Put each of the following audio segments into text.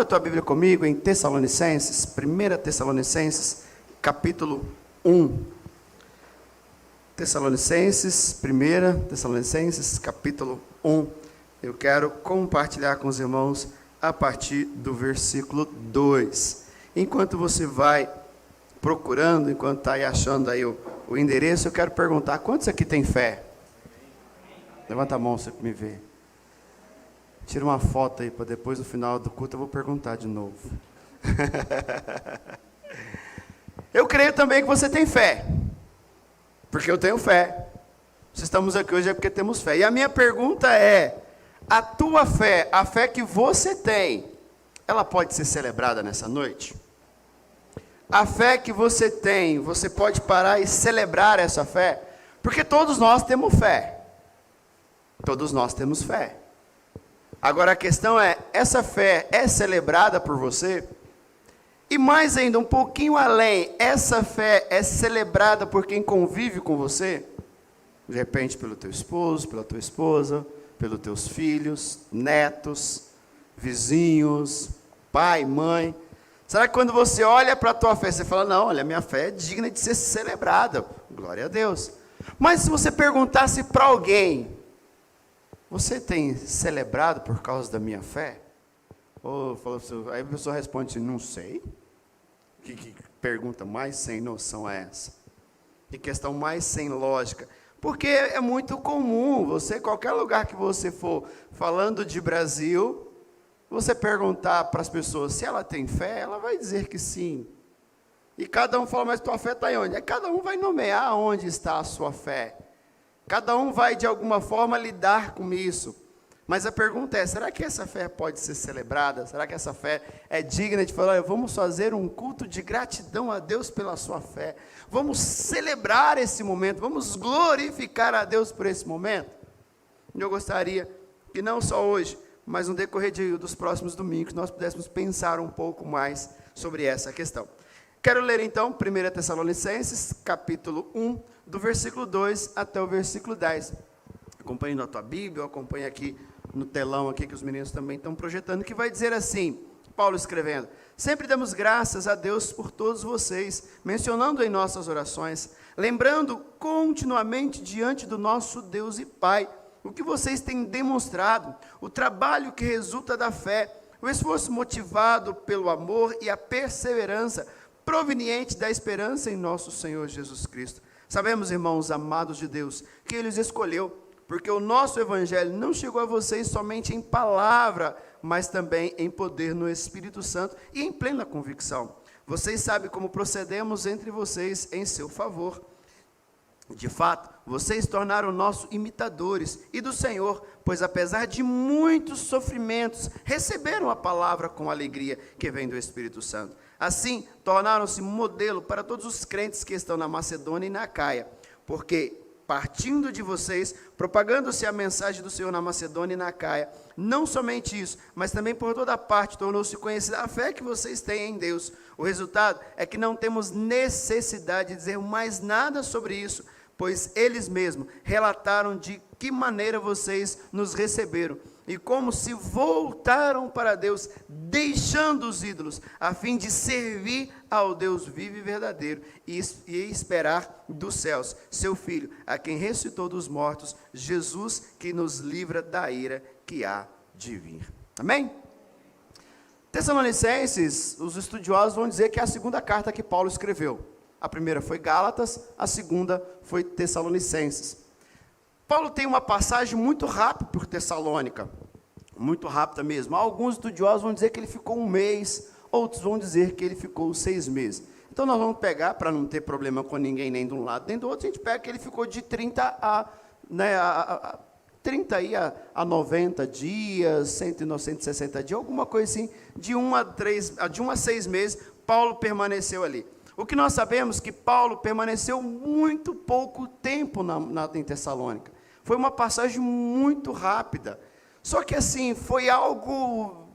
Abra a tua Bíblia comigo em Tessalonicenses, 1 Tessalonicenses, capítulo 1. Tessalonicenses, capítulo 1. Eu quero compartilhar com os irmãos a partir do versículo 2. Enquanto você vai procurando, enquanto está aí achando aí o endereço, eu quero perguntar, quantos aqui tem fé? Levanta a mão se me ver. Tira uma foto aí, para depois no final do culto eu vou perguntar de novo. Eu creio também que você tem fé, porque eu tenho fé. Se estamos aqui hoje é porque temos fé. E a minha pergunta é, a tua fé, a fé que você tem, ela pode ser celebrada nessa noite? A fé que você tem, você pode parar e celebrar essa fé? Porque todos nós temos fé. Todos nós temos fé. Agora a questão é, essa fé é celebrada por você? E mais ainda, um pouquinho além, essa fé é celebrada por quem convive com você? De repente pelo teu esposo, pela tua esposa, pelos teus filhos, netos, vizinhos, pai, mãe. Será que quando você olha para a tua fé, você fala, não, olha, minha fé é digna de ser celebrada, glória a Deus. Mas se você perguntasse para alguém, você tem celebrado por causa da minha fé? Ou aí a pessoa responde assim, não sei. Que pergunta mais sem noção é essa? Que questão mais sem lógica? Porque é muito comum, qualquer lugar que você for, falando de Brasil, você perguntar para as pessoas se ela tem fé, ela vai dizer que sim. E cada um fala, mas tua fé está em onde? Cada um vai nomear onde está a sua fé. Cada um vai, de alguma forma, lidar com isso. Mas a pergunta é, será que essa fé pode ser celebrada? Será que essa fé é digna de falar, vamos fazer um culto de gratidão a Deus pela sua fé? Vamos celebrar esse momento, vamos glorificar a Deus por esse momento? E eu gostaria que não só hoje, mas no decorrer dos próximos domingos, nós pudéssemos pensar um pouco mais sobre essa questão. Quero ler então 1 Tessalonicenses, capítulo 1, do versículo 2 até o versículo 10. Acompanhe na tua Bíblia, acompanhe aqui no telão aqui que os meninos também estão projetando, que vai dizer assim, Paulo escrevendo, sempre damos graças a Deus por todos vocês, mencionando em nossas orações, lembrando continuamente diante do nosso Deus e Pai, o que vocês têm demonstrado, o trabalho que resulta da fé, o esforço motivado pelo amor e a perseverança, proveniente da esperança em nosso Senhor Jesus Cristo. Sabemos, irmãos amados de Deus, que Ele os escolheu, porque o nosso Evangelho não chegou a vocês somente em palavra, mas também em poder no Espírito Santo e em plena convicção. Vocês sabem como procedemos entre vocês em seu favor. De fato, vocês tornaram nossos imitadores e do Senhor, pois apesar de muitos sofrimentos, receberam a palavra com alegria que vem do Espírito Santo. Assim, tornaram-se modelo para todos os crentes que estão na Macedônia e na Acaia, porque, partindo de vocês, propagando-se a mensagem do Senhor na Macedônia e na Acaia, não somente isso, mas também por toda parte tornou-se conhecida a fé que vocês têm em Deus. O resultado é que não temos necessidade de dizer mais nada sobre isso, pois eles mesmos relataram de que maneira vocês nos receberam, e como se voltaram para Deus, deixando os ídolos, a fim de servir ao Deus vivo e verdadeiro, e esperar dos céus, seu Filho, a quem ressuscitou dos mortos, Jesus, que nos livra da ira que há de vir. Amém? Tessalonicenses, os estudiosos vão dizer que é a segunda carta que Paulo escreveu. A primeira foi Gálatas, a segunda foi Tessalonicenses. Paulo tem uma passagem muito rápida por Tessalônica, muito rápida mesmo. Alguns estudiosos vão dizer que ele ficou 1 mês, outros vão dizer que ele ficou 6 meses. Então nós vamos pegar, para não ter problema com ninguém, nem de um lado nem do outro, a gente pega que ele ficou de 30 a 90 dias, 160 dias, alguma coisa assim, de 1 a 6 meses, Paulo permaneceu ali. O que nós sabemos é que Paulo permaneceu muito pouco tempo em Tessalônica. Foi uma passagem muito rápida. Só que assim, foi algo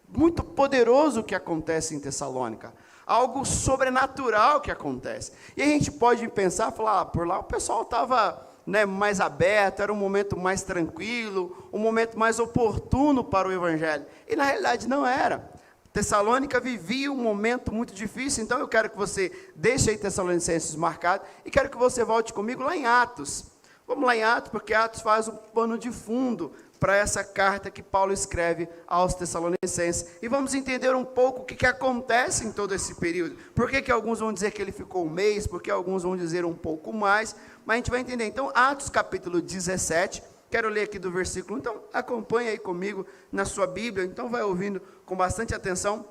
muito poderoso que acontece em Tessalônica. Algo sobrenatural que acontece. E a gente pode pensar, falar, por lá o pessoal estava mais aberto, era um momento mais tranquilo, um momento mais oportuno para o Evangelho. E na realidade não era. Tessalônica vivia um momento muito difícil, então eu quero que você deixe aí Tessalonicenses marcado, e quero que você volte comigo lá em Atos. Vamos lá em Atos, porque Atos faz um pano de fundo para essa carta que Paulo escreve aos Tessalonicenses, e vamos entender um pouco o que acontece em todo esse período. Por que alguns vão dizer que ele ficou um mês, porque alguns vão dizer um pouco mais, mas a gente vai entender. Então, Atos capítulo 17, quero ler aqui do versículo, então acompanhe aí comigo na sua Bíblia, então vai ouvindo com bastante atenção,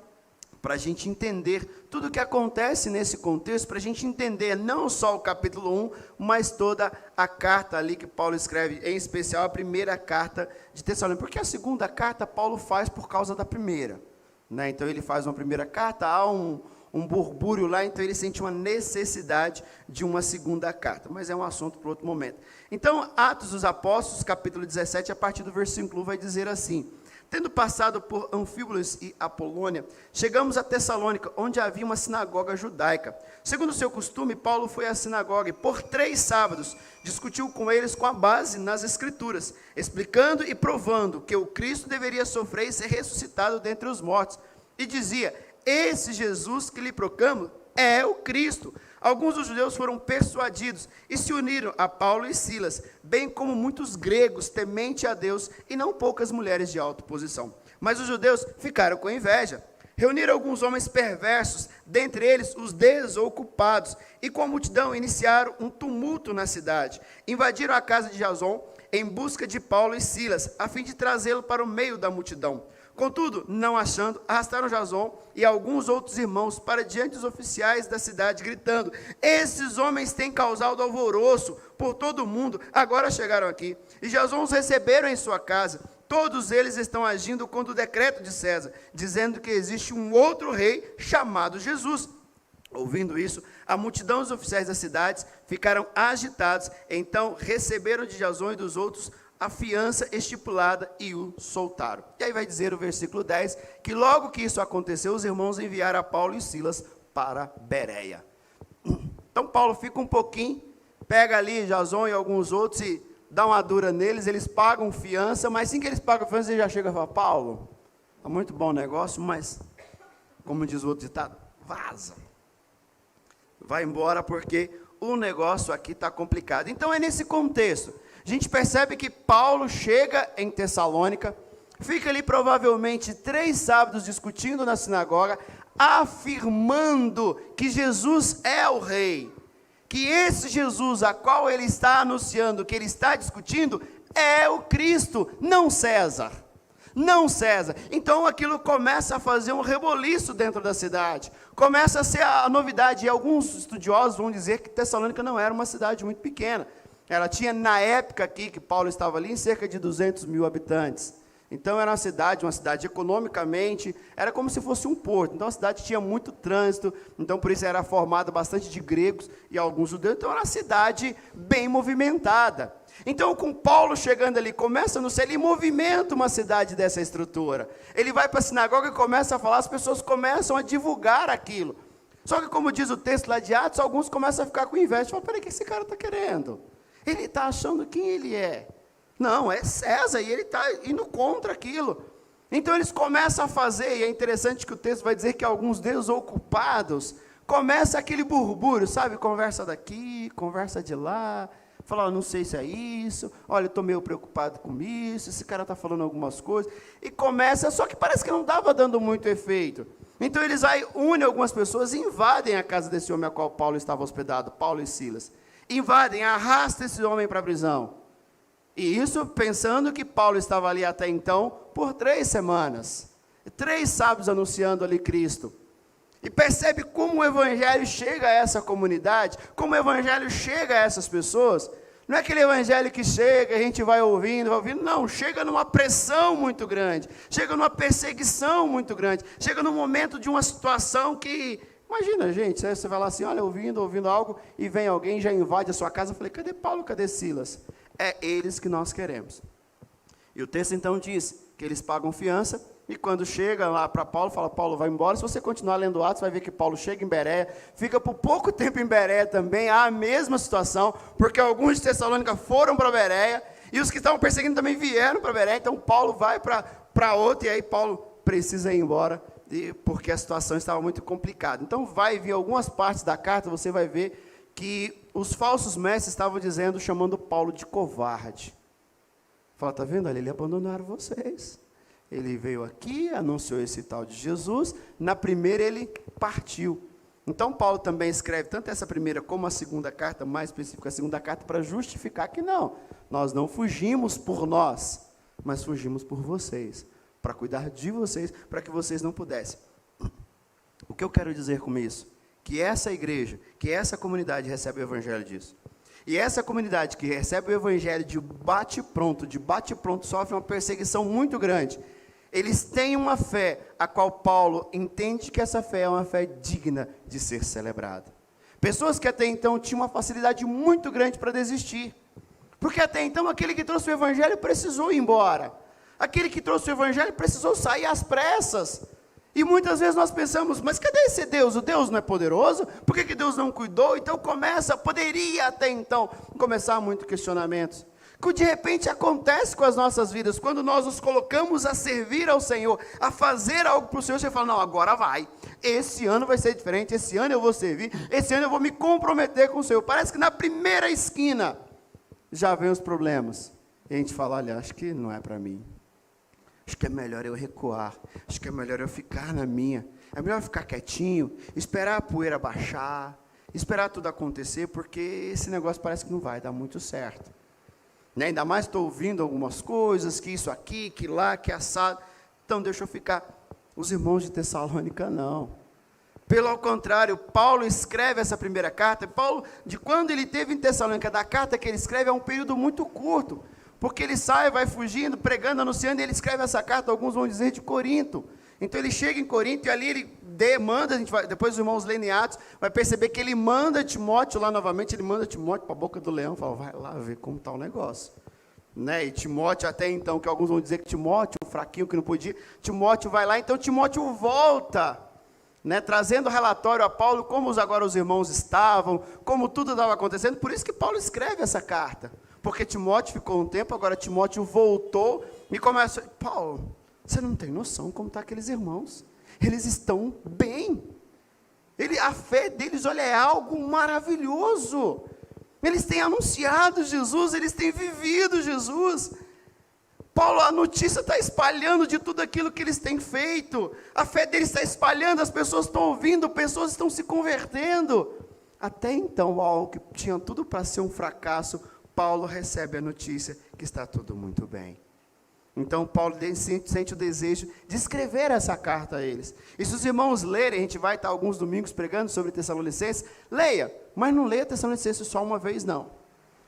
para a gente entender tudo o que acontece nesse contexto, para a gente entender não só o capítulo 1, mas toda a carta ali que Paulo escreve, em especial a primeira carta de Tessalônica, porque a segunda carta Paulo faz por causa da primeira, né? Então ele faz uma primeira carta, há um burbúrio lá, então ele sente uma necessidade de uma segunda carta, mas é um assunto para outro momento. Então, Atos dos Apóstolos, capítulo 17, a partir do versículo 1, vai dizer assim: tendo passado por Anfípolis e Apolônia, chegamos a Tessalônica, onde havia uma sinagoga judaica. Segundo o seu costume, Paulo foi à sinagoga e por 3 sábados discutiu com eles com a base nas Escrituras, explicando e provando que o Cristo deveria sofrer e ser ressuscitado dentre os mortos. E dizia: esse Jesus que lhe proclamo é o Cristo. Alguns dos judeus foram persuadidos e se uniram a Paulo e Silas, bem como muitos gregos temente a Deus e não poucas mulheres de alta posição. Mas os judeus ficaram com inveja. Reuniram alguns homens perversos, dentre eles os desocupados, e com a multidão iniciaram um tumulto na cidade. Invadiram a casa de Jason em busca de Paulo e Silas, a fim de trazê-lo para o meio da multidão. Contudo, não achando, arrastaram Jason e alguns outros irmãos para diante dos oficiais da cidade, gritando: esses homens têm causado alvoroço por todo o mundo, agora chegaram aqui. E Jason os receberam em sua casa. Todos eles estão agindo contra o decreto de César, dizendo que existe um outro rei chamado Jesus. Ouvindo isso, a multidão dos oficiais das cidades ficaram agitados, então receberam de Jason e dos outros a fiança estipulada e o soltaram. E aí vai dizer o versículo 10, que logo que isso aconteceu, os irmãos enviaram a Paulo e Silas para Bereia. Então Paulo fica um pouquinho, pega ali Jason e alguns outros e dá uma dura neles, eles pagam fiança, mas assim que eles pagam fiança, ele já chega e fala: Paulo, é muito bom o negócio, mas, como diz o outro ditado, vaza. Vai embora porque o negócio aqui está complicado. Então é nesse contexto. A gente percebe que Paulo chega em Tessalônica, fica ali provavelmente 3 sábados discutindo na sinagoga, afirmando que Jesus é o rei, que esse Jesus a qual ele está anunciando, que ele está discutindo, é o Cristo, não César. Não César. Então aquilo começa a fazer um reboliço dentro da cidade, começa a ser a novidade, e alguns estudiosos vão dizer que Tessalônica não era uma cidade muito pequena. Ela tinha, na época aqui que Paulo estava ali, cerca de 200 mil habitantes. Então era uma cidade economicamente, era como se fosse um porto. Então a cidade tinha muito trânsito, então por isso era formada bastante de gregos e alguns judeus. Então era uma cidade bem movimentada. Então com Paulo chegando ali, começa no céu, ele movimenta uma cidade dessa estrutura. Ele vai para a sinagoga e começa a falar, as pessoas começam a divulgar aquilo. Só que como diz o texto lá de Atos, alguns começam a ficar com inveja. Falam: peraí, o que esse cara está querendo? Ele está achando quem ele é. Não, é César, e ele está indo contra aquilo. Então eles começam a fazer, e é interessante que o texto vai dizer que alguns desocupados, começa aquele burbúrio, sabe? Conversa daqui, conversa de lá, fala: não sei se é isso, olha, eu estou meio preocupado com isso, esse cara está falando algumas coisas, e começa, só que parece que não estava dando muito efeito. Então eles aí unem algumas pessoas e invadem a casa desse homem a qual Paulo estava hospedado, Paulo e Silas. Invadem, arrastam esse homem para a prisão. E isso pensando que Paulo estava ali até então por 3 semanas. 3 sábados anunciando ali Cristo. E percebe como o evangelho chega a essa comunidade, como o evangelho chega a essas pessoas. Não é aquele evangelho que chega, a gente vai ouvindo, não, chega numa pressão muito grande, chega numa perseguição muito grande, chega num momento de uma situação que... Imagina, gente, você vai lá assim, olha, ouvindo algo, e vem alguém, já invade a sua casa. Eu falei: cadê Paulo, cadê Silas? É eles que nós queremos. E o texto então diz que eles pagam fiança, e quando chega lá para Paulo, fala: Paulo, vai embora. Se você continuar lendo Atos, vai ver que Paulo chega em Bereia, fica por pouco tempo em Bereia também, há a mesma situação, porque alguns de Tessalônica foram para Bereia, e os que estavam perseguindo também vieram para Bereia. Então Paulo vai para outro, e aí Paulo precisa ir embora. porque a situação estava muito complicada. Então vai vir algumas partes da carta, você vai ver que os falsos mestres estavam dizendo, chamando Paulo de covarde. Fala, tá vendo? Ele abandonaram vocês. Ele veio aqui, anunciou esse tal de Jesus, na primeira ele partiu. Então Paulo também escreve tanto essa primeira como a segunda carta, mais específica a segunda carta, para justificar que não, nós não fugimos por nós, mas fugimos por vocês, para cuidar de vocês, para que vocês não pudessem. O que eu quero dizer com isso? Que essa igreja, que essa comunidade recebe o evangelho disso. E essa comunidade que recebe o evangelho de bate-pronto sofre uma perseguição muito grande. Eles têm uma fé, a qual Paulo entende que essa fé é uma fé digna de ser celebrada. Pessoas que até então tinham uma facilidade muito grande para desistir. Porque até então aquele que trouxe o evangelho precisou ir embora. Aquele que trouxe o evangelho precisou sair às pressas. E muitas vezes nós pensamos, mas cadê esse Deus? O Deus não é poderoso? Por que Deus não cuidou? Então poderia até então começar muitos questionamentos. Que de repente acontece com as nossas vidas, quando nós nos colocamos a servir ao Senhor, a fazer algo para o Senhor, você fala, não, agora vai, esse ano vai ser diferente, esse ano eu vou servir, esse ano eu vou me comprometer com o Senhor. Parece que na primeira esquina já vem os problemas, e a gente fala, olha, acho que não é para mim, acho que é melhor eu recuar, acho que é melhor eu ficar na minha, é melhor eu ficar quietinho, esperar a poeira baixar, esperar tudo acontecer, porque esse negócio parece que não vai dar muito certo. Ainda mais estou ouvindo algumas coisas, que isso aqui, que lá, que assado, então deixa eu ficar. Os irmãos de Tessalônica não. Pelo contrário, Paulo escreve essa primeira carta, Paulo, de quando ele esteve em Tessalônica, da carta que ele escreve é um período muito curto, porque ele sai, vai fugindo, pregando, anunciando, e ele escreve essa carta, alguns vão dizer de Corinto. Então ele chega em Corinto e ali ele demanda, depois os irmãos leem em Atos, vai perceber que ele manda Timóteo lá novamente, ele manda Timóteo para a boca do leão, fala, vai lá ver como está o negócio. E Timóteo até então, que alguns vão dizer que Timóteo, o fraquinho que não podia, Timóteo vai lá, então Timóteo volta, trazendo relatório a Paulo, como agora os irmãos estavam, como tudo estava acontecendo, por isso que Paulo escreve essa carta, porque Timóteo ficou um tempo, agora Timóteo voltou, e começa, Paulo, você não tem noção como estão aqueles irmãos, eles estão bem, a fé deles, olha, é algo maravilhoso, eles têm anunciado Jesus, eles têm vivido Jesus, Paulo, a notícia está espalhando de tudo aquilo que eles têm feito, a fé deles está espalhando, as pessoas estão ouvindo, pessoas estão se convertendo, até então, algo que tinha tudo para ser um fracasso, Paulo recebe a notícia que está tudo muito bem. Então Paulo sente o desejo de escrever essa carta a eles. E se os irmãos lerem, a gente vai estar alguns domingos pregando sobre Tessalonicenses, leia, mas não leia Tessalonicenses só uma vez não.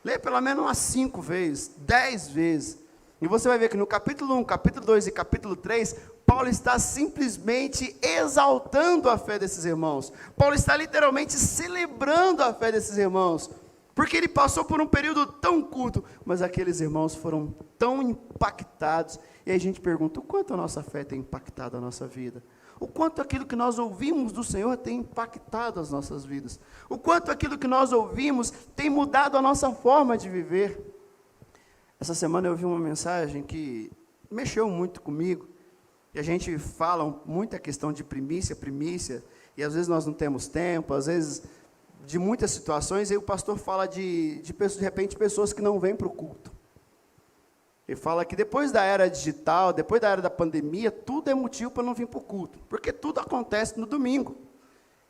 Leia pelo menos umas 5 vezes, 10 vezes. E você vai ver que no capítulo 1, capítulo 2 e capítulo 3, Paulo está simplesmente exaltando a fé desses irmãos. Paulo está literalmente celebrando a fé desses irmãos. Porque ele passou por um período tão curto, mas aqueles irmãos foram tão impactados, e aí a gente pergunta, o quanto a nossa fé tem impactado a nossa vida? O quanto aquilo que nós ouvimos do Senhor tem impactado as nossas vidas? O quanto aquilo que nós ouvimos tem mudado a nossa forma de viver? Essa semana eu ouvi uma mensagem que mexeu muito comigo, e a gente fala muito a questão de primícia, e às vezes nós não temos tempo, às vezes de muitas situações, e o pastor fala de repente, pessoas que não vêm para o culto. Ele fala que depois da era digital, depois da era da pandemia, tudo é motivo para não vir para o culto, porque tudo acontece no domingo.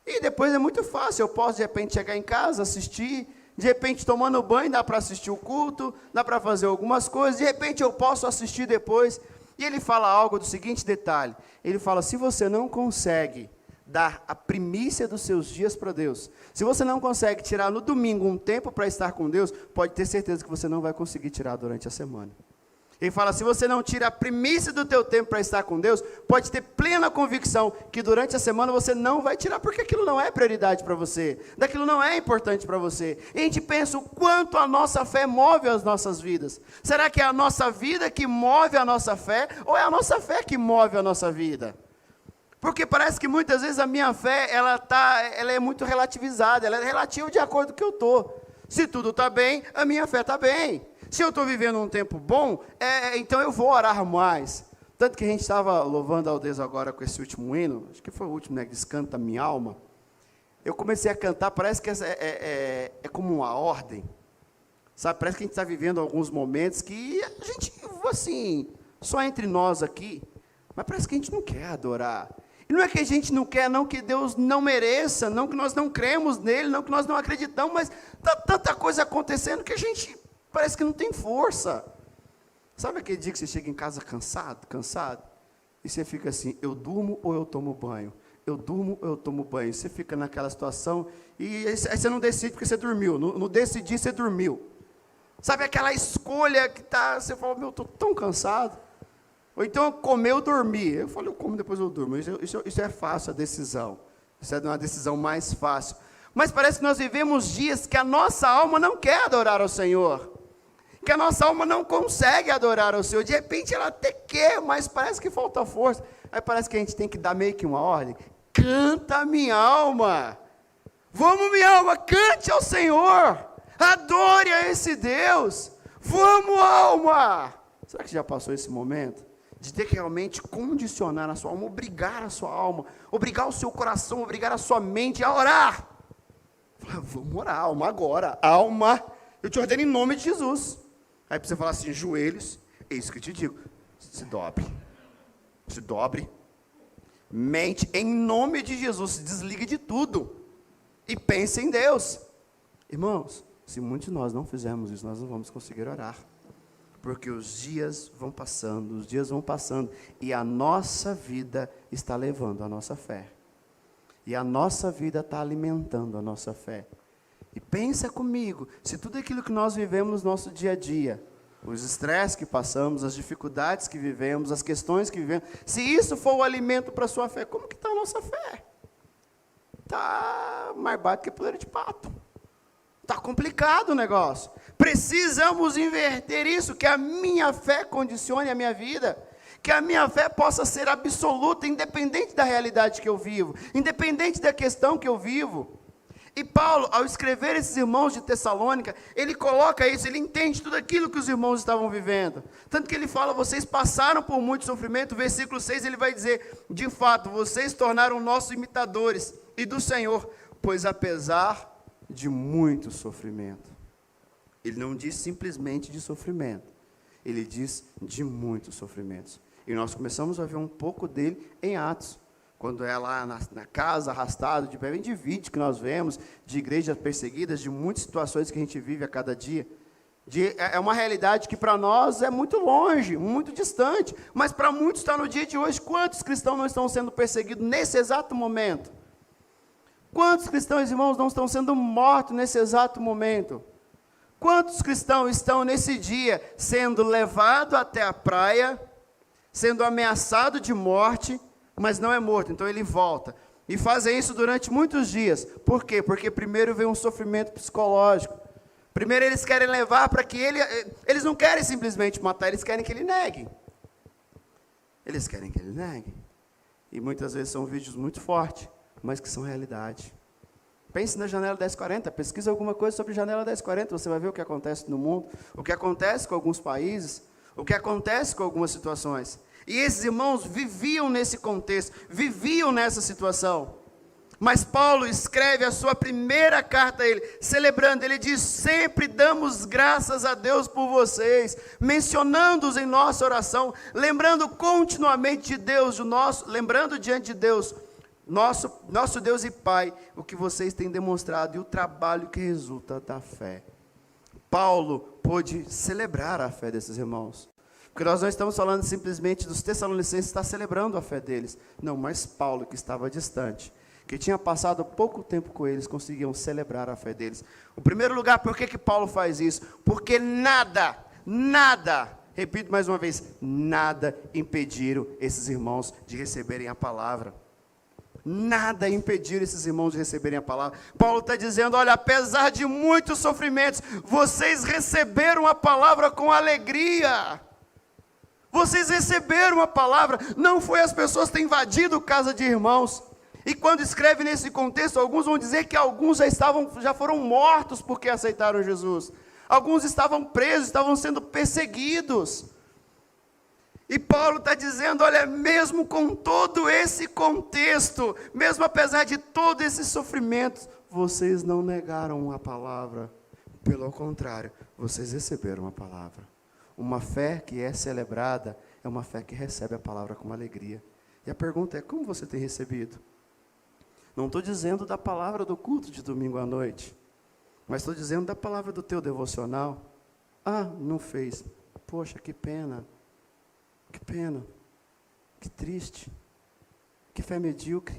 E depois é muito fácil, eu posso de repente chegar em casa, assistir, de repente tomando banho, dá para assistir o culto, dá para fazer algumas coisas, de repente eu posso assistir depois. E ele fala algo do seguinte detalhe, ele fala, se você não consegue dar a primícia dos seus dias para Deus, se você não consegue tirar no domingo um tempo para estar com Deus, pode ter certeza que você não vai conseguir tirar durante a semana. Ele fala, se você não tira a primícia do teu tempo para estar com Deus, pode ter plena convicção que durante a semana você não vai tirar, porque aquilo não é prioridade para você, daquilo não é importante para você. E a gente pensa o quanto a nossa fé move as nossas vidas. Será que é a nossa vida que move a nossa fé, ou é a nossa fé que move a nossa vida? Porque parece que muitas vezes a minha fé, ela é muito relativizada, ela é relativa de acordo com o que eu estou. Se tudo está bem, a minha fé está bem. Se eu estou vivendo um tempo bom, então eu vou orar mais. Tanto que a gente estava louvando ao Deus agora com esse último hino, acho que foi o último, né, que diz Canta Minha Alma. Eu comecei a cantar, parece que é como uma ordem, sabe? Parece que a gente está vivendo alguns momentos que a gente, assim, só entre nós aqui, mas parece que a gente não quer adorar. E não é que a gente não quer, não que Deus não mereça, não que nós não cremos nele, não que nós não acreditamos, mas está tanta coisa acontecendo que a gente parece que não tem força. Sabe aquele dia que você chega em casa cansado, e você fica assim, eu durmo ou eu tomo banho? Eu durmo ou eu tomo banho? Você fica naquela situação, e aí você não decide porque você dormiu, no decidir você dormiu. Sabe aquela escolha que você fala, meu, eu estou tão cansado. Ou então, comer ou dormir. Eu falo, eu como, depois eu durmo. Isso é fácil, a decisão. Isso é uma decisão mais fácil. Mas parece que nós vivemos dias que a nossa alma não quer adorar ao Senhor. Que a nossa alma não consegue adorar ao Senhor. De repente, ela até quer, mas parece que falta força. Aí parece que a gente tem que dar meio que uma ordem. Canta, minha alma. Vamos, minha alma, cante ao Senhor. Adore a esse Deus. Vamos, alma. Será que já passou esse momento? De ter que realmente condicionar a sua alma, obrigar a sua alma, obrigar o seu coração, obrigar a sua mente a orar. Vamos orar, alma, agora. Alma, eu te ordeno em nome de Jesus. Aí você fala assim, joelhos, é isso que eu te digo. Se dobre. Mente, em nome de Jesus, se desligue de tudo. E pense em Deus. Irmãos, se muitos de nós não fizermos isso, nós não vamos conseguir orar. Porque os dias vão passando, e a nossa vida está levando a nossa fé. E a nossa vida está alimentando a nossa fé. E pensa comigo, se tudo aquilo que nós vivemos no nosso dia a dia, os estresses que passamos, as dificuldades que vivemos, as questões que vivemos, se isso for o alimento para a sua fé, como que está a nossa fé? Está mais baixo que poleira de pato. Está complicado o negócio. Precisamos inverter isso, que a minha fé condicione a minha vida, que a minha fé possa ser absoluta, independente da realidade que eu vivo, independente da questão que eu vivo. E Paulo, ao escrever esses irmãos de Tessalônica, ele coloca isso, ele entende tudo aquilo que os irmãos estavam vivendo. Tanto que ele fala, vocês passaram por muito sofrimento, versículo 6 ele vai dizer, de fato, vocês tornaram nossos imitadores e do Senhor, pois apesar de muito sofrimento. Ele não diz simplesmente de sofrimento, ele diz de muitos sofrimentos. E nós começamos a ver um pouco dele em Atos, quando é lá na casa, arrastado, de pé, vem de vídeos que nós vemos, de igrejas perseguidas, de muitas situações que a gente vive a cada dia. É uma realidade que para nós é muito longe, muito distante, mas para muitos está no dia de hoje. Quantos cristãos não estão sendo perseguidos nesse exato momento? Quantos cristãos, irmãos, não estão sendo mortos nesse exato momento? Quantos cristãos estão nesse dia sendo levados até a praia, sendo ameaçado de morte, mas não é morto, então ele volta. E fazem isso durante muitos dias. Por quê? Porque primeiro vem um sofrimento psicológico. Primeiro eles querem levar para que eles não querem simplesmente matar, eles querem que ele negue. Eles querem que ele negue. E muitas vezes são vídeos muito fortes, mas que são realidade. Pense na janela 1040, pesquisa alguma coisa sobre janela 1040, você vai ver o que acontece no mundo, o que acontece com alguns países, o que acontece com algumas situações. E esses irmãos viviam nesse contexto, viviam nessa situação. Mas Paulo escreve a sua primeira carta a ele, celebrando, ele diz, sempre damos graças a Deus por vocês, mencionando-os em nossa oração, lembrando continuamente de Deus, lembrando diante de Deus, nosso Deus e Pai, o que vocês têm demonstrado e o trabalho que resulta da fé. Paulo pôde celebrar a fé desses irmãos. Porque nós não estamos falando simplesmente dos Tessalonicenses estar celebrando a fé deles. Não, mas Paulo, que estava distante, que tinha passado pouco tempo com eles, conseguiam celebrar a fé deles. Em primeiro lugar, por que Paulo faz isso? Porque nada, repito mais uma vez, nada impediram esses irmãos de receberem a palavra. Nada impediram esses irmãos de receberem a palavra. Paulo está dizendo, olha, apesar de muitos sofrimentos, vocês receberam a palavra com alegria. Vocês receberam a palavra, não foi as pessoas que têm invadido casa de irmãos. E quando escreve nesse contexto, alguns vão dizer que alguns já foram mortos porque aceitaram Jesus. Alguns estavam presos, estavam sendo perseguidos. E Paulo está dizendo, olha, mesmo com todo esse contexto, mesmo apesar de todo esse sofrimento, vocês não negaram a palavra. Pelo contrário, vocês receberam a palavra. Uma fé que é celebrada é uma fé que recebe a palavra com alegria. E a pergunta é, como você tem recebido? Não estou dizendo da palavra do culto de domingo à noite, mas estou dizendo da palavra do teu devocional. Ah, não fez. Poxa, que pena. Que pena, que triste, que fé medíocre,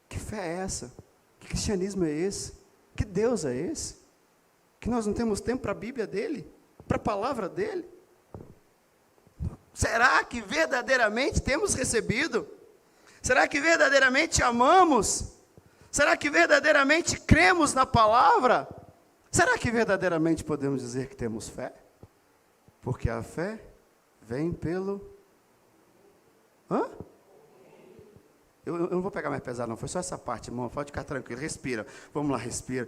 que fé é essa? Que cristianismo é esse? Que Deus é esse? Que nós não temos tempo para a Bíblia dele? Para a palavra dele? Será que verdadeiramente temos recebido? Será que verdadeiramente amamos? Será que verdadeiramente cremos na palavra? Será que verdadeiramente podemos dizer que temos fé? Porque a fé vem pelo... Eu não vou pegar mais pesado não, foi só essa parte, irmão, pode ficar tranquilo, respira. Vamos lá, respira.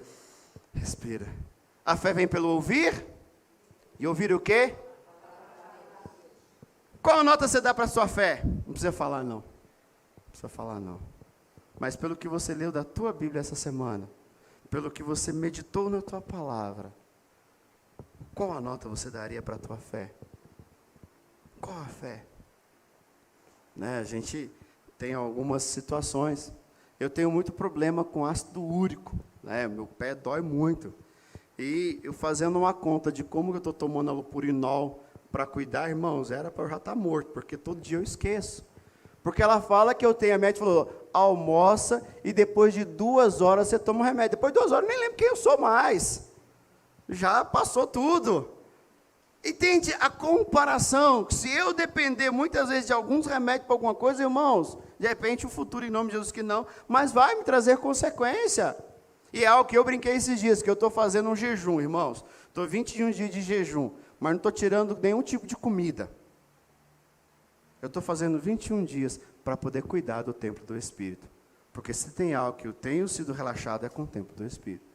Respira. A fé vem pelo ouvir. E ouvir o quê? Qual nota você dá para a sua fé? Não precisa falar não. Não precisa falar não. Mas pelo que você leu da tua Bíblia essa semana, pelo que você meditou na tua palavra, qual a nota você daria para a tua fé? Qual a fé? Né, a gente tem algumas situações. Eu tenho muito problema com ácido úrico. Né, meu pé dói muito. E eu fazendo uma conta de como eu estou tomando alopurinol para cuidar, irmãos, era para eu já estar morto, porque todo dia eu esqueço. Porque ela fala que eu tenho, a médica falou, almoça e depois de 2 horas você toma um remédio. Depois de 2 horas eu nem lembro quem eu sou mais. Já passou tudo. Entende a comparação? Se eu depender muitas vezes de alguns remédios para alguma coisa, irmãos, de repente o futuro, em nome de Jesus, que não, mas vai me trazer consequência. E é algo que eu brinquei esses dias, que eu estou fazendo um jejum, irmãos. Estou 21 dias de jejum, mas não estou tirando nenhum tipo de comida. Eu estou fazendo 21 dias para poder cuidar do templo do Espírito. Porque se tem algo que eu tenho sido relaxado, é com o templo do Espírito.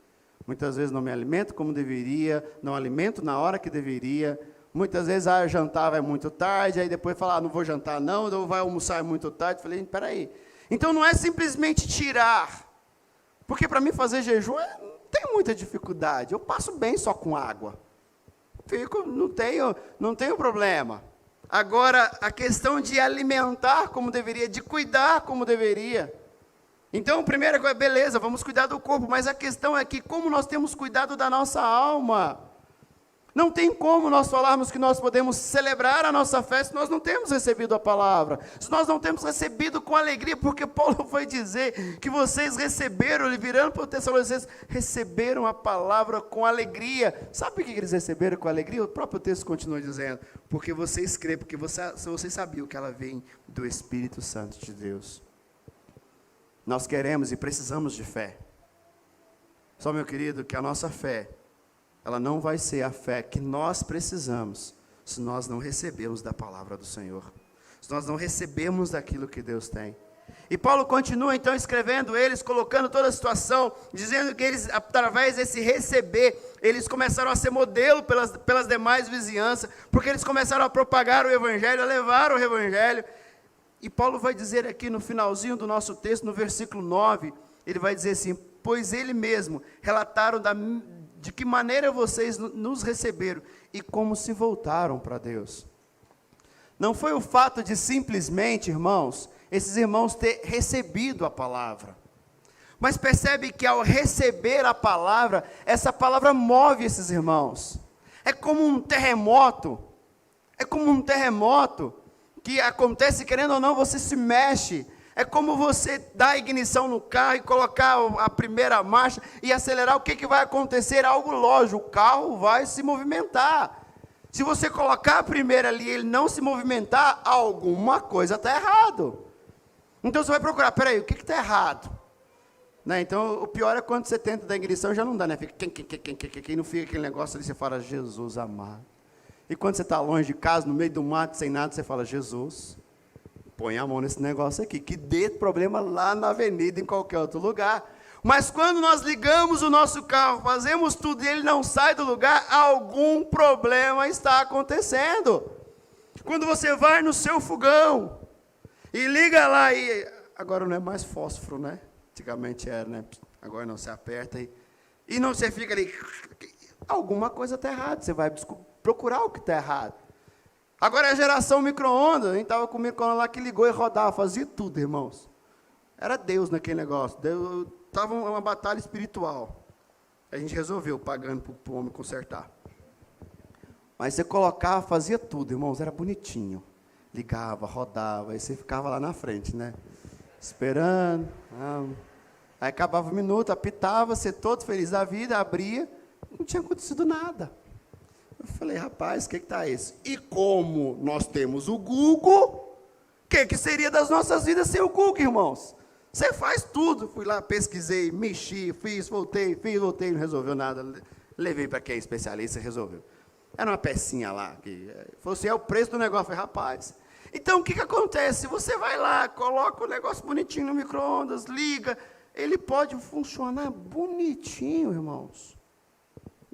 Muitas vezes não me alimento como deveria, não alimento na hora que deveria. Muitas vezes, jantava é muito tarde, aí depois fala, não vou jantar não, ou vai almoçar é muito tarde. Falei, peraí. Então não é simplesmente tirar. Porque para mim fazer jejum não tem muita dificuldade. Eu passo bem só com água. Não tenho problema. Agora, a questão de alimentar como deveria, de cuidar como deveria. Então, primeira coisa, beleza, vamos cuidar do corpo, mas a questão é que como nós temos cuidado da nossa alma. Não tem como nós falarmos que nós podemos celebrar a nossa fé se nós não temos recebido a palavra. Se nós não temos recebido com alegria, porque Paulo foi dizer que vocês receberam, ele virando para o Tessalonicenses, receberam a palavra com alegria. Sabe por que eles receberam com alegria? O próprio texto continua dizendo, porque vocês creem, porque vocês sabiam que ela vem do Espírito Santo de Deus. Nós queremos e precisamos de fé. Só, meu querido, que a nossa fé, ela não vai ser a fé que nós precisamos, se nós não recebemos da palavra do Senhor. Se nós não recebemos daquilo que Deus tem. E Paulo continua então escrevendo eles, colocando toda a situação, dizendo que eles, através desse receber, eles começaram a ser modelo pelas demais vizinhanças, porque eles começaram a propagar o Evangelho, a levar o Evangelho. E Paulo vai dizer aqui no finalzinho do nosso texto, no versículo 9, ele vai dizer assim, pois ele mesmo relataram de que maneira vocês nos receberam e como se voltaram para Deus. Não foi o fato de simplesmente, irmãos, esses irmãos ter recebido a palavra. Mas percebe que ao receber a palavra, essa palavra move esses irmãos. É como um terremoto. É como um terremoto que acontece, querendo ou não, você se mexe. É como você dar ignição no carro e colocar a primeira marcha e acelerar. O que vai acontecer? Algo lógico, o carro vai se movimentar. Se você colocar a primeira ali e ele não se movimentar, alguma coisa está errado. Então você vai procurar, peraí, o que está errado? Né? Então o pior é quando você tenta dar ignição, já não dá, né? Fica quem não fica aquele negócio ali, você fala, Jesus amado. E quando você está longe de casa, no meio do mato, sem nada, você fala, Jesus, põe a mão nesse negócio aqui, que dê problema lá na avenida, em qualquer outro lugar. Mas quando nós ligamos o nosso carro, fazemos tudo e ele não sai do lugar, algum problema está acontecendo. Quando você vai no seu fogão e liga lá e... Agora não é mais fósforo, né? Antigamente era, né? Agora não, você aperta e não, você fica ali... Alguma coisa está errada, você vai procurar o que está errado. Agora é a geração micro-ondas, a gente estava com o micro-ondas lá que ligou e rodava, fazia tudo, irmãos. Era Deus naquele negócio, estava uma batalha espiritual. A gente resolveu, pagando para o homem consertar. Mas você colocava, fazia tudo, irmãos, era bonitinho. Ligava, rodava, aí você ficava lá na frente, né? Esperando. Aí acabava o minuto, apitava, você todo feliz da vida, abria, não tinha acontecido nada. Eu falei, rapaz, o que está isso? E como nós temos o Google, o que seria das nossas vidas sem o Google, irmãos? Você faz tudo. Fui lá, pesquisei, mexi, fiz, voltei, não resolveu nada. Levei para quem é especialista e resolveu. Era uma pecinha lá, que falou assim, é o preço do negócio. Eu falei, rapaz, então o que acontece? Você vai lá, coloca o negócio bonitinho no micro-ondas, liga, ele pode funcionar bonitinho, irmãos.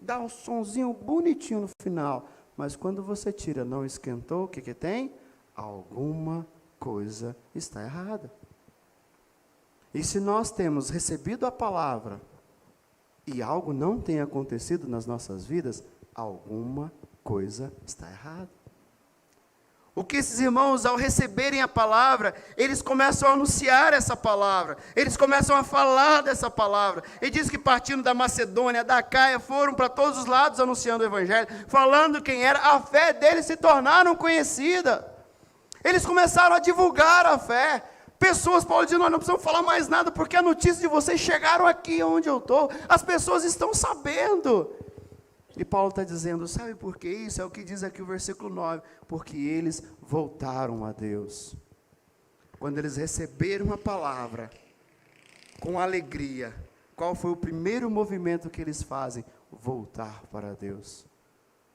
Dá um sonzinho bonitinho no final, mas quando você tira, não esquentou, o que tem? Alguma coisa está errada. E se nós temos recebido a palavra e algo não tem acontecido nas nossas vidas, alguma coisa está errada. O que esses irmãos, ao receberem a palavra, eles começam a anunciar essa palavra, eles começam a falar dessa palavra. Ele diz que partindo da Macedônia, da Caia, foram para todos os lados anunciando o evangelho, falando quem era, a fé deles se tornaram conhecida. Eles começaram a divulgar a fé. Pessoas, Paulo diz, nós não precisamos falar mais nada, porque a notícia de vocês chegaram aqui onde eu estou, as pessoas estão sabendo. E Paulo está dizendo, sabe por que isso? É o que diz aqui o versículo 9, porque eles voltaram a Deus. Quando eles receberam a palavra, com alegria, qual foi o primeiro movimento que eles fazem? Voltar para Deus.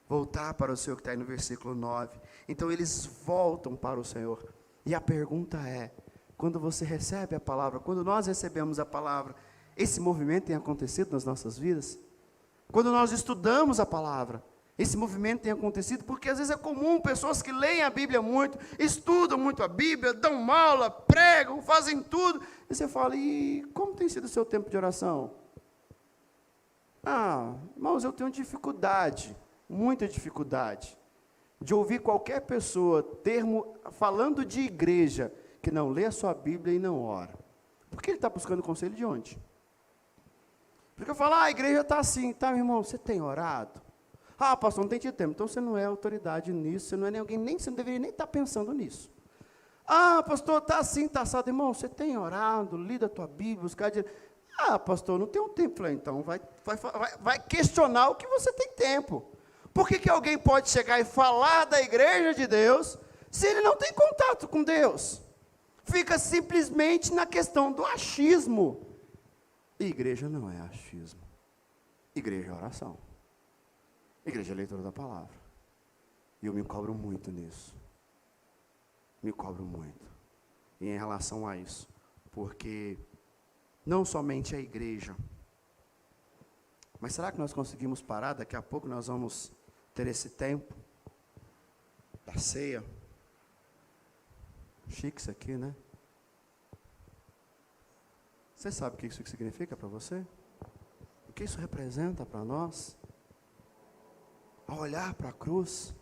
Voltar para o Senhor, que está aí no versículo 9. Então eles voltam para o Senhor. E a pergunta é, quando você recebe a palavra, quando nós recebemos a palavra, esse movimento tem acontecido nas nossas vidas? Quando nós estudamos a palavra, esse movimento tem acontecido, porque às vezes é comum pessoas que leem a Bíblia muito, estudam muito a Bíblia, dão uma aula, pregam, fazem tudo, e você fala, e como tem sido o seu tempo de oração? Irmãos, eu tenho dificuldade, muita dificuldade, de ouvir qualquer pessoa falando de igreja, que não lê a sua Bíblia e não ora. Porque ele está buscando conselho de onde? Porque eu falo, a igreja está assim, tá, meu irmão, você tem orado? Pastor, não tem tido tempo, então você não é autoridade nisso, você não é nem alguém, você não deveria nem estar pensando nisso. Pastor, está assim, está assado, irmão, você tem orado, lida a tua Bíblia, buscar dinheiro. Pastor, não tenho tempo. Falei, então vai questionar o que você tem tempo. Por que alguém pode chegar e falar da igreja de Deus, se ele não tem contato com Deus? Fica simplesmente na questão do achismo. E igreja não é achismo. Igreja é oração. Igreja é leitura da palavra. E eu me cobro muito nisso. Me cobro muito. E em relação a isso. Porque não somente a igreja. Mas será que nós conseguimos parar? Daqui a pouco nós vamos ter esse tempo da ceia. Chique isso aqui, né? Você sabe o que isso significa para você? O que isso representa para nós? Ao olhar para a cruz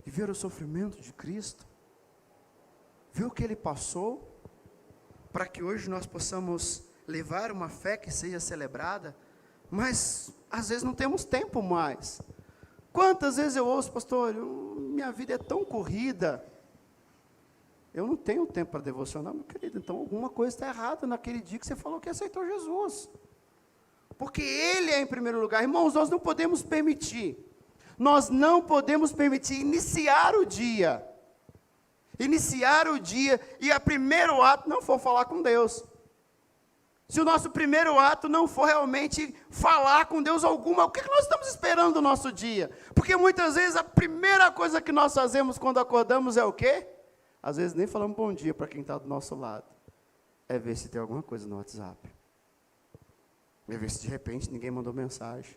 e ver o sofrimento de Cristo, ver o que Ele passou, para que hoje nós possamos levar uma fé que seja celebrada, mas às vezes não temos tempo mais. Quantas vezes eu ouço, pastor, minha vida é tão corrida, eu não tenho tempo para devocionar, meu querido, então alguma coisa está errada naquele dia que você falou que aceitou Jesus. Porque Ele é em primeiro lugar. Irmãos, nós não podemos permitir iniciar o dia e o primeiro ato não for falar com Deus. Se o nosso primeiro ato não for realmente falar com Deus alguma, o que nós estamos esperando do nosso dia? Porque muitas vezes a primeira coisa que nós fazemos quando acordamos é o quê? Às vezes nem falamos bom dia para quem está do nosso lado. É ver se tem alguma coisa no WhatsApp. É ver se de repente ninguém mandou mensagem.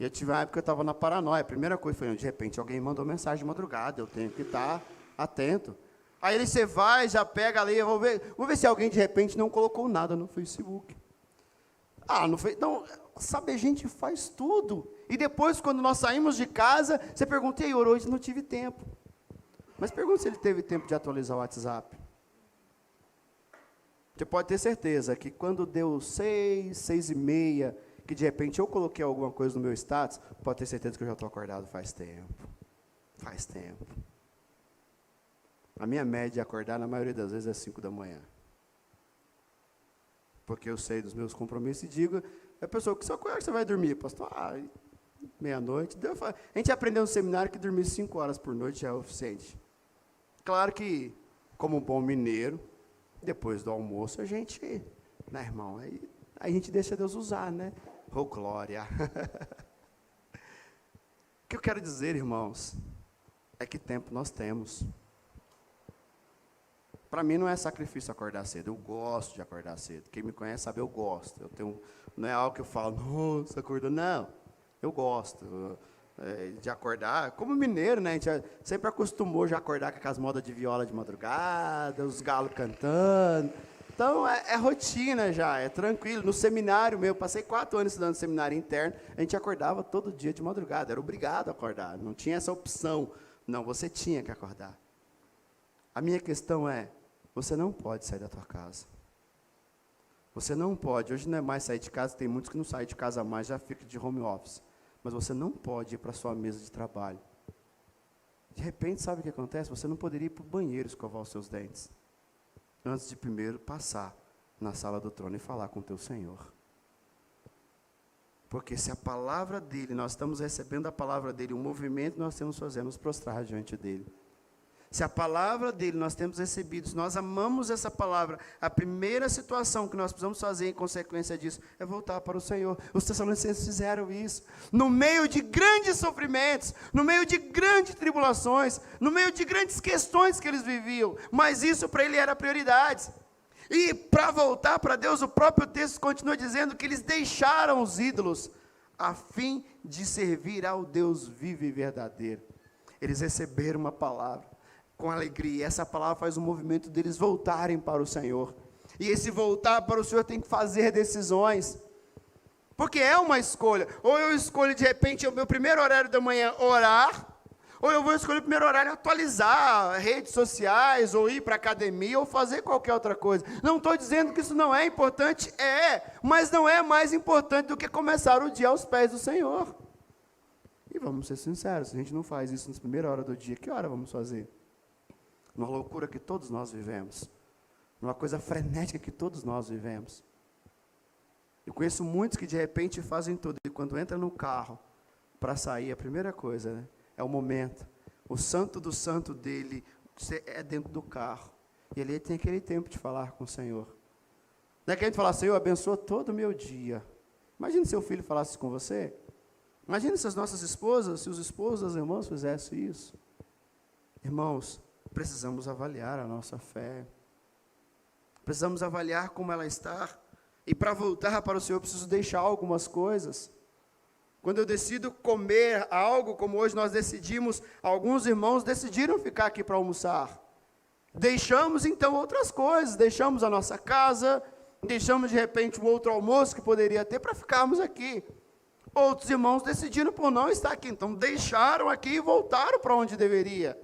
E eu tive uma época que eu estava na paranoia. A primeira coisa foi, de repente, alguém mandou mensagem de madrugada, eu tenho que estar atento. Aí você vai, já pega ali, vou ver se alguém de repente não colocou nada no Facebook. Não fez. Não, sabe, a gente faz tudo. E depois, quando nós saímos de casa, você pergunta, e hoje não tive tempo. Mas pergunta se ele teve tempo de atualizar o WhatsApp. Você pode ter certeza que quando deu 6, 6h30, que de repente eu coloquei alguma coisa no meu status, pode ter certeza que eu já estou acordado faz tempo. Faz tempo. A minha média de acordar, na maioria das vezes, é 5 da manhã. Porque eu sei dos meus compromissos e digo, a pessoa, que hora que você vai dormir, pastor? Meia-noite. A gente aprendeu no seminário que dormir 5 horas por noite já é o suficiente. Claro que, como um bom mineiro, depois do almoço, a gente, né, irmão, aí a gente deixa Deus usar, né? Oh, glória! O que eu quero dizer, irmãos, é que tempo nós temos. Para mim não é sacrifício acordar cedo, eu gosto de acordar cedo. Quem me conhece sabe, eu gosto. Não é algo que eu falo, nossa, acordou. Não, eu gosto de acordar. Como mineiro, né, a gente sempre acostumou já a acordar com aquelas modas de viola de madrugada, os galos cantando. Então, é rotina já, é tranquilo. No seminário meu, passei 4 anos estudando seminário interno, a gente acordava todo dia de madrugada, era obrigado a acordar, não tinha essa opção. Não, você tinha que acordar. A minha questão é, você não pode sair da tua casa. Você não pode, hoje não é mais sair de casa, tem muitos que não saem de casa mais, já ficam de home office. Mas você não pode ir para a sua mesa de trabalho. De repente, sabe o que acontece? Você não poderia ir para o banheiro escovar os seus dentes, antes de primeiro passar na sala do trono e falar com o teu Senhor. Porque se a palavra dEle, nós estamos recebendo a palavra dEle, o movimento nós temos que fazer, nos prostrar diante dEle. Se a palavra dEle nós temos recebido, se nós amamos essa palavra, a primeira situação que nós precisamos fazer em consequência disso, é voltar para o Senhor. Os Tessalonicenses fizeram isso. No meio de grandes sofrimentos, no meio de grandes tribulações, no meio de grandes questões que eles viviam, mas isso para ele era prioridade. E para voltar para Deus, o próprio texto continua dizendo que eles deixaram os ídolos, a fim de servir ao Deus vivo e verdadeiro. Eles receberam uma palavra com alegria, essa palavra faz o movimento deles voltarem para o Senhor, e esse voltar para o Senhor tem que fazer decisões, porque é uma escolha, ou eu escolho de repente, o meu primeiro horário da manhã, orar, ou eu vou escolher o primeiro horário, atualizar redes sociais, ou ir para a academia, ou fazer qualquer outra coisa. Não estou dizendo que isso não é importante, mas não é mais importante do que começar o dia aos pés do Senhor. E vamos ser sinceros, se a gente não faz isso na primeira hora do dia, que hora vamos fazer? Numa loucura que todos nós vivemos, numa coisa frenética que todos nós vivemos. Eu conheço muitos que de repente fazem tudo, e quando entra no carro, para sair, a primeira coisa, né, é o momento, o santo do santo dele, é dentro do carro, e ali tem aquele tempo de falar com o Senhor. Não é que a gente fala, Senhor, abençoa todo o meu dia. Imagina se seu filho falasse com você, imagina se as nossas esposas, se os esposos das irmãs fizessem isso. Irmãos, precisamos avaliar a nossa fé, precisamos avaliar como ela está, e para voltar para o Senhor, eu preciso deixar algumas coisas. Quando eu decido comer algo, como hoje nós decidimos, alguns irmãos decidiram ficar aqui para almoçar, deixamos então outras coisas, deixamos a nossa casa, deixamos de repente um outro almoço que poderia ter para ficarmos aqui. Outros irmãos decidiram por não estar aqui, então deixaram aqui e voltaram para onde deveria.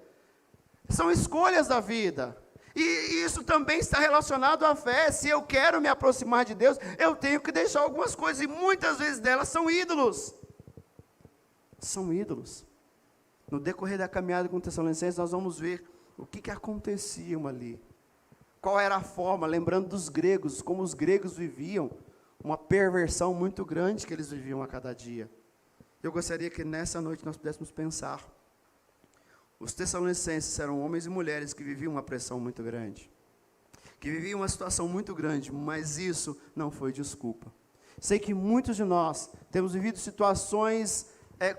São escolhas da vida, e isso também está relacionado à fé. Se eu quero me aproximar de Deus, eu tenho que deixar algumas coisas, e muitas vezes delas são ídolos. São ídolos. No decorrer da caminhada com os Tessalonicenses, nós vamos ver o que acontecia ali, qual era a forma, lembrando dos gregos, como os gregos viviam, uma perversão muito grande que eles viviam a cada dia. Eu gostaria que nessa noite nós pudéssemos pensar. Os Tessalonicenses eram homens e mulheres que viviam uma pressão muito grande, que viviam uma situação muito grande, mas isso não foi desculpa. Sei que muitos de nós temos vivido situações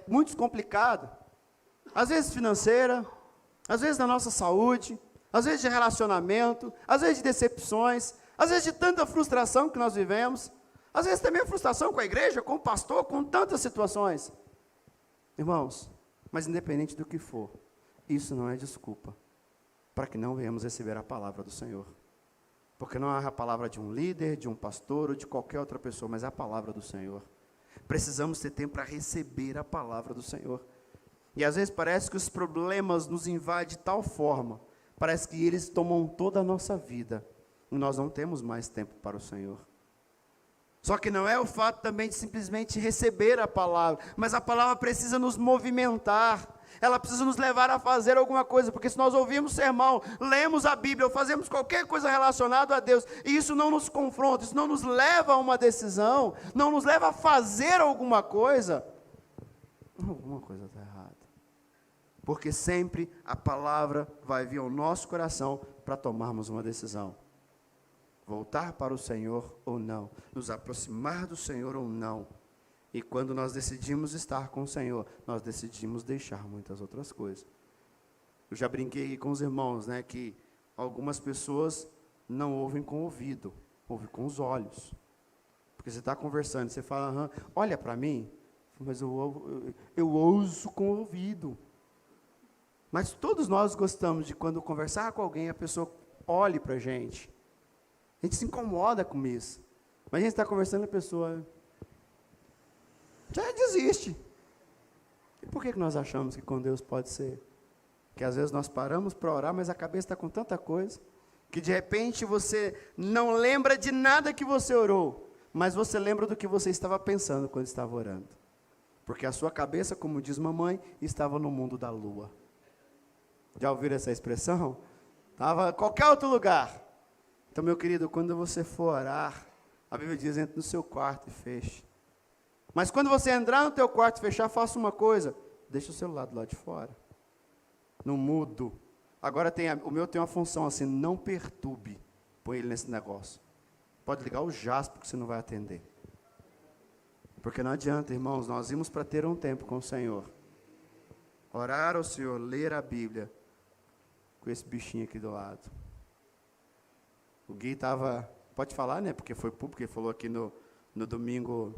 muito complicadas, às vezes financeira, às vezes na nossa saúde, às vezes de relacionamento, às vezes de decepções, às vezes de tanta frustração que nós vivemos, às vezes também a frustração com a igreja, com o pastor, com tantas situações. Irmãos, mas independente do que for, isso não é desculpa para que não venhamos receber a palavra do Senhor. Porque não é a palavra de um líder, de um pastor ou de qualquer outra pessoa, mas é a palavra do Senhor. Precisamos ter tempo para receber a palavra do Senhor. E às vezes parece que os problemas nos invadem de tal forma, parece que eles tomam toda a nossa vida, e nós não temos mais tempo para o Senhor. Só que não é o fato também de simplesmente receber a palavra, mas a palavra precisa nos movimentar, ela precisa nos levar a fazer alguma coisa, porque se nós ouvimos sermão, lemos a Bíblia, ou fazemos qualquer coisa relacionada a Deus, e isso não nos confronta, isso não nos leva a uma decisão, não nos leva a fazer alguma coisa está errada. Porque sempre a palavra vai vir ao nosso coração para tomarmos uma decisão. Voltar para o Senhor ou não, nos aproximar do Senhor ou não. E quando nós decidimos estar com o Senhor, nós decidimos deixar muitas outras coisas. Eu já brinquei com os irmãos, né, que algumas pessoas não ouvem com o ouvido, ouvem com os olhos. Porque você está conversando, você fala, olha para mim, mas eu ouço com o ouvido. Mas todos nós gostamos de quando conversar com alguém, a pessoa olhe para a gente. A gente se incomoda com isso. Mas a gente está conversando e a pessoa já desiste. E por que nós achamos que com Deus pode ser? Que às vezes nós paramos para orar, mas a cabeça está com tanta coisa, que de repente você não lembra de nada que você orou, mas você lembra do que você estava pensando quando estava orando. Porque a sua cabeça, como diz mamãe, estava no mundo da lua. Já ouviram essa expressão? Estava em qualquer outro lugar. Então, meu querido, quando você for orar, a Bíblia diz, entre no seu quarto e feche. Mas quando você entrar no teu quarto e fechar, faça uma coisa, deixa o celular do lado de fora. No mudo. Agora o meu tem uma função assim, não perturbe. Põe ele nesse negócio. Pode ligar o jaspo que você não vai atender. Porque não adianta, irmãos, nós vimos para ter um tempo com o Senhor. Orar ao Senhor, ler a Bíblia, com esse bichinho aqui do lado. O Gui estava, pode falar, né, porque foi público, ele falou aqui no domingo,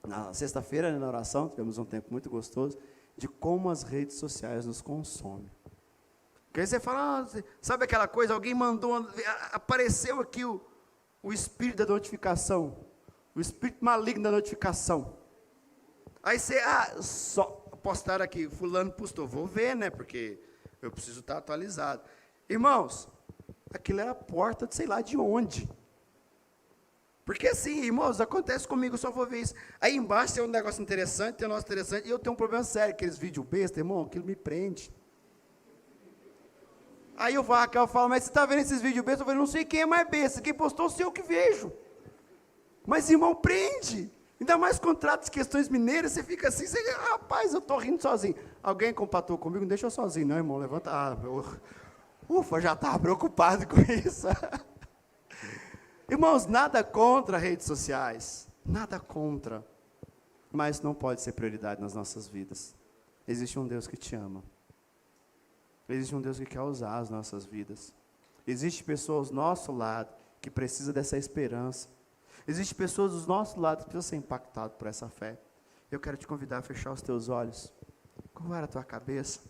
na sexta-feira, né, na oração, tivemos um tempo muito gostoso, de como as redes sociais nos consomem. Porque aí você fala, sabe aquela coisa, alguém mandou, apareceu aqui o espírito da notificação, o espírito maligno da notificação. Aí você, só postar aqui, fulano postou, vou ver, né, porque eu preciso estar atualizado. Irmãos, aquilo era a porta de sei lá de onde. Porque assim, irmãos, acontece comigo, eu só vou ver isso. Aí embaixo tem um negócio interessante, tem um negócio interessante, e eu tenho um problema sério, aqueles vídeos bestas, irmão, aquilo me prende. Aí eu falo, mas você está vendo esses vídeos bestas? Eu falo, não sei quem é mais besta, quem postou, sei eu que vejo. Mas, irmão, prende. Ainda mais contratos, questões mineiras, você fica assim, rapaz, eu estou rindo sozinho. Alguém compatou comigo, não deixa eu sozinho, não, irmão, levanta. Ufa, já estava preocupado com isso. Irmãos, nada contra redes sociais, nada contra, mas não pode ser prioridade nas nossas vidas. Existe um Deus que te ama. Existe um Deus que quer usar as nossas vidas. Existe pessoas ao nosso lado que precisam dessa esperança. Existem pessoas do nosso lado que precisam ser impactadas por essa fé. Eu quero te convidar a fechar os teus olhos. Curvar a tua cabeça.